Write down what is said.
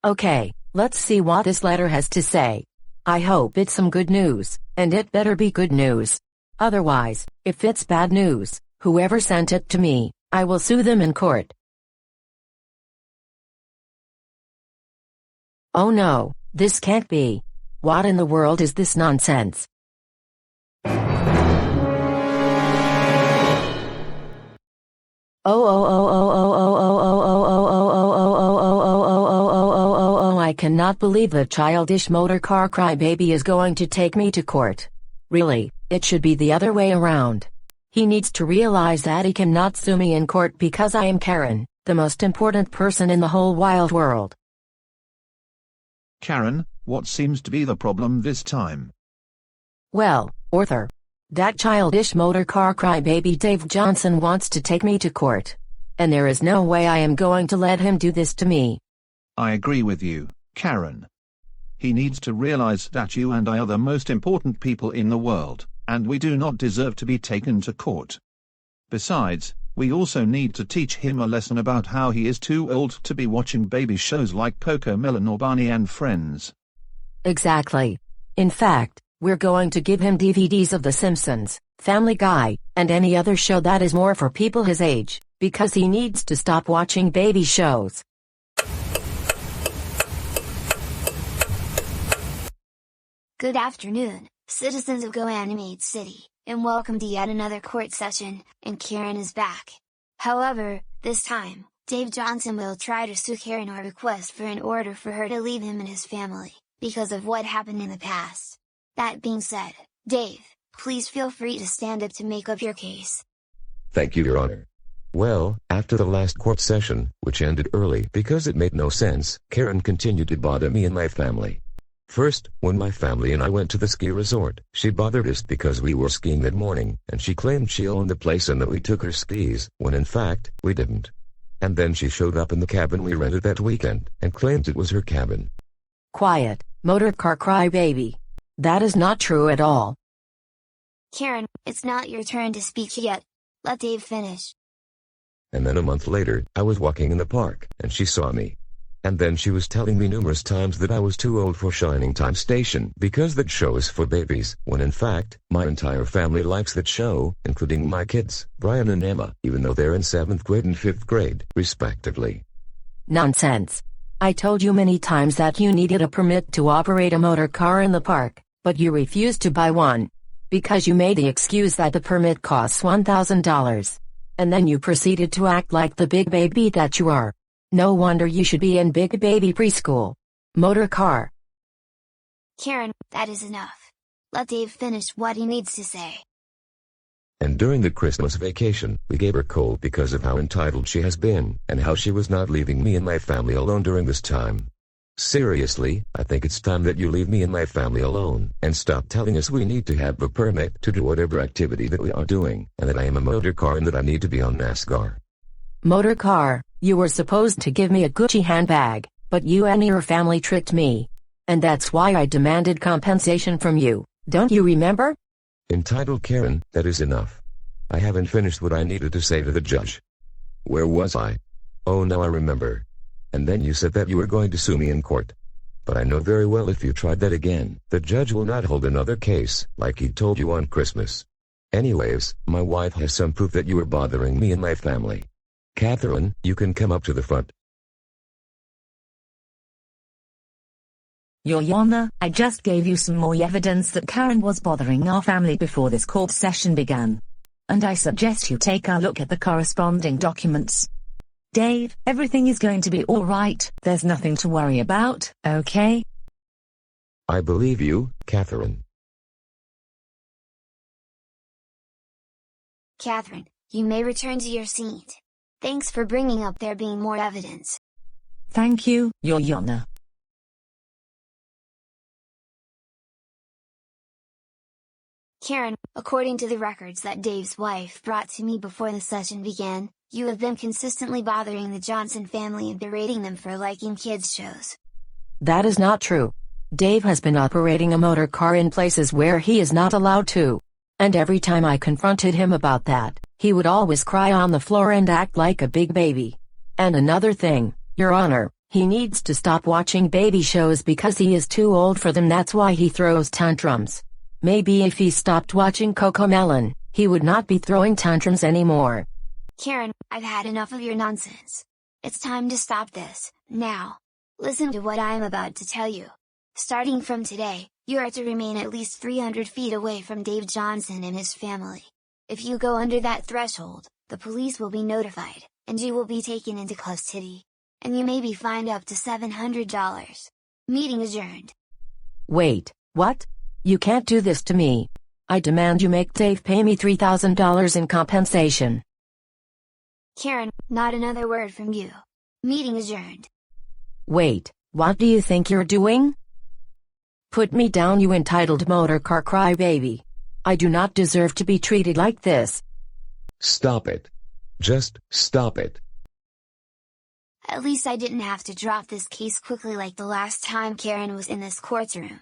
Okay, let's see what this letter has to say. I hope it's some good news, and it better be good news. Otherwise, if it's bad news, whoever sent it to me, I will sue them in court. Oh no, this can't be. What in the world is this nonsense? I cannot believe the childish motor car crybaby is going to take me to court. Really, it should be the other way around. He needs to realize that he cannot sue me in court because I am Karen, the most important person in the whole wild world. Karen, what seems to be the problem this time? Well, Arthur, that childish motor car crybaby Dave Johnson wants to take me to court. And there is no way I am going to let him do this to me. I agree with you, Karen. He needs to realize that you and I are the most important people in the world, and we do not deserve to be taken to court. Besides, we also need to teach him a lesson about how he is too old to be watching baby shows like CoComelon or Barney and Friends. Exactly. In fact, we're going to give him DVDs of The Simpsons, Family Guy, and any other show that is more for people his age, because he needs to stop watching baby shows. Good afternoon, citizens of GoAnimate City, and welcome to yet another court session, and Karen is back. However, this time, Dave Johnson will try to sue Karen or request for an order for her to leave him and his family, because of what happened in the past. That being said, Dave, please feel free to stand up to make up your case. Thank you, Your Honor. Well, after the last court session, which ended early because it made no sense, Karen continued to bother me and my family. First, when my family and I went to the ski resort, she bothered us because we were skiing that morning, and she claimed she owned the place and that we took her skis, when in fact, we didn't. And then she showed up in the cabin we rented that weekend, and claimed it was her cabin. Quiet, motor car crybaby. That is not true at all. Karen, it's not your turn to speak yet. Let Dave finish. And then a month later, I was walking in the park, and she saw me. And then she was telling me numerous times that I was too old for Shining Time Station because that show is for babies, when in fact, my entire family likes that show, including my kids, Brian and Emma, even though they're in 7th grade and 5th grade, respectively. Nonsense. I told you many times that you needed a permit to operate a motor car in the park, but you refused to buy one. Because you made the excuse that the permit costs $1,000. And then you proceeded to act like the big baby that you are. No wonder you should be in big baby preschool. Motor car. Karen, that is enough. Let Dave finish what he needs to say. And during the Christmas vacation, we gave her cold because of how entitled she has been, and how she was not leaving me and my family alone during this time. Seriously, I think it's time that you leave me and my family alone, and stop telling us we need to have a permit to do whatever activity that we are doing, and that I am a motor car and that I need to be on NASCAR. Motor car, you were supposed to give me a Gucci handbag, but you and your family tricked me. And that's why I demanded compensation from you, don't you remember? Entitled Karen, that is enough. I haven't finished what I needed to say to the judge. Where was I? Oh, now I remember. And then you said that you were going to sue me in court. But I know very well if you tried that again, the judge will not hold another case, like he told you on Christmas. Anyways, my wife has some proof that you were bothering me and my family. Catherine, you can come up to the front. Your Honor, I just gave you some more evidence that Karen was bothering our family before this court session began. And I suggest you take a look at the corresponding documents. Dave, everything is going to be alright, there's nothing to worry about, okay? I believe you, Catherine. Catherine, you may return to your seat. Thanks for bringing up there being more evidence. Thank you, Your Honor. Karen, according to the records that Dave's wife brought to me before the session began, you have been consistently bothering the Johnson family and berating them for liking kids' shows. That is not true. Dave has been operating a motor car in places where he is not allowed to. And every time I confronted him about that, he would always cry on the floor and act like a big baby. And another thing, Your Honor, He needs to stop watching baby shows because he is too old for them. That's why he throws tantrums. Maybe if he stopped watching Cocomelon, he would not be throwing tantrums anymore. Karen, I've had enough of your nonsense. It's time to stop this, now. Listen to what I am about to tell you. Starting from today, you are to remain at least 300 feet away from Dave Johnson and his family. If you go under that threshold, the police will be notified, and you will be taken into custody. And you may be fined up to $700. Meeting adjourned. Wait, what? You can't do this to me. I demand you make Dave pay me $3,000 in compensation. Karen, not another word from you. Meeting adjourned. Wait, what do you think you're doing? Put me down, you entitled motor car crybaby. I do not deserve to be treated like this. Stop it. Just stop it. At least I didn't have to drop this case quickly like the last time Karen was in this courtroom.